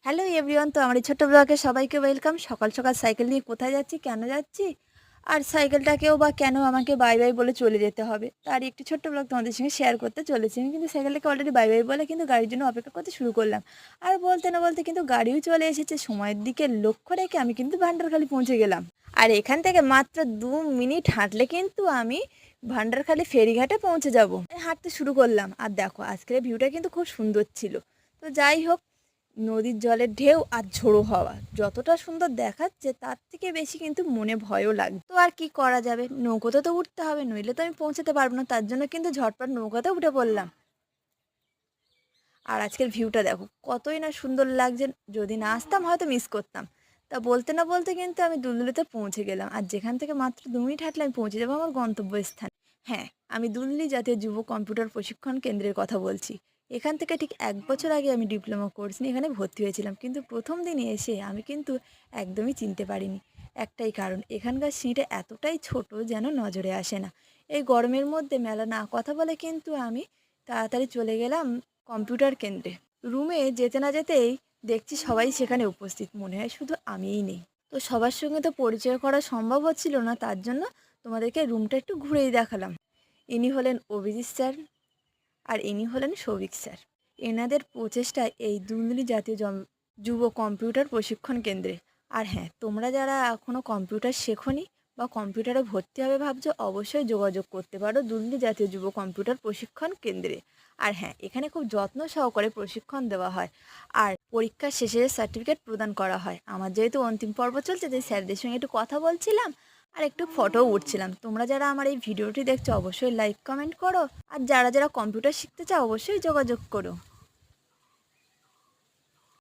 Hello everyone, তো আমার এই ছোট্ট ব্লগে সবাইকে ওয়েলকাম। সকাল সকাল সাইকেল নিয়ে কোথায় যাচ্ছি, কেন যাচ্ছি, আর সাইকেলটাকেও বা কেন আমাকে বাই বাই বলে চলে যেতে হবে, তার একটি ছোট্ট ব্লগ তোমাদের সঙ্গে শেয়ার করতে চলেছি। আমি কিন্তু সাইকেলটাকে অলরেডি বাই বাই বলে কিন্তু গাড়ির জন্য অপেক্ষা করতে শুরু করলাম। আর বলতে না বলতে কিন্তু গাড়িও চলে এসেছে। সময়ের দিকে লক্ষ্য রেখে আমি কিন্তু ভান্ডারখালি পৌঁছে গেলাম। আর এখান থেকে মাত্র 2 মিনিট হাঁটলে কিন্তু আমি ভান্ডারখালি ফেরিঘাটে পৌঁছে যাব। হাঁটতে শুরু করলাম, আর দেখো আজকের ভিউটা কিন্তু খুব সুন্দর ছিল। তো যাই হোক, নদীর জলের ঢেউ আর ঝোড়ো হাওয়া যতটা সুন্দর দেখাচ্ছে, তার থেকে বেশি কিন্তু মনে ভয়ও লাগে। তো আর কি করা যাবে, নৌকোতে তো উঠতে হবে, নইলে তো আমি পৌঁছাতে পারবো না। তার জন্য কিন্তু ঝটপট নৌকাতে উঠে পড়লাম। আর আজকের ভিউটা দেখো কতই না সুন্দর লাগছে। যদি না আসতাম হয়তো মিস করতাম। তা বলতে না বলতে কিন্তু আমি দুলদুলিতে পৌঁছে গেলাম, আর যেখান থেকে মাত্র 2 মিনিট হাঁটলে আমি পৌঁছে যাবো আমার গন্তব্যস্থান। হ্যাঁ, আমি দুলদুলি জাতীয় যুব কম্পিউটার প্রশিক্ষণ কেন্দ্রের কথা বলছি। এখান থেকে ঠিক 1 বছর আগে আমি ডিপ্লোমা কোর্স নিয়ে এখানে ভর্তি হয়েছিলাম, কিন্তু প্রথম দিনে এসে আমি কিন্তু একদমই চিনতে পারিনি। একটাই কারণ, এখানকার সিঁড়িটা এতটাই ছোট যেন নজরে আসে না। এই গরমের মধ্যে মেলা না কথা বলে কিন্তু আমি তাড়াতাড়ি চলে গেলাম কম্পিউটার কেন্দ্রে। রুমে যেতে না যেতেই দেখছি সবাই সেখানে উপস্থিত, মনে হয় শুধু আমিই নেই। তো সবার সঙ্গে তো পরিচয় করা সম্ভব হচ্ছিল না, তার জন্য তোমাদেরকে রুমটা একটু ঘুরেই দেখালাম। ইনি হলেন অভিজিৎ স্যার, আর ইনি হলেন সৌভিক স্যার। এনাদের প্রচেষ্টায় এই দুলদুলি জাতীয় যুব কম্পিউটার প্রশিক্ষণ কেন্দ্রে। আর হ্যাঁ, তোমরা যারা এখনও কম্পিউটার শেখোনি বা কম্পিউটারে ভর্তি হবে ভাবছো, অবশ্যই যোগাযোগ করতে পারো দুলদুলি জাতীয় যুব কম্পিউটার প্রশিক্ষণ কেন্দ্রে। আর হ্যাঁ, এখানে খুব যত্ন সহকারে প্রশিক্ষণ দেওয়া হয়, আর পরীক্ষার শেষে সার্টিফিকেট প্রদান করা হয়। আমার যেহেতু অন্তিম পর্ব চলছে, তাই স্যারদের সঙ্গে একটু কথা বলছিলাম আর একটু ফটোও উঠছিলাম। তোমরা যারা আমার এই ভিডিওটি দেখছো অবশ্যই লাইক কমেন্ট করো, আর যারা যারা কম্পিউটার শিখতে চাও অবশ্যই যোগাযোগ করো।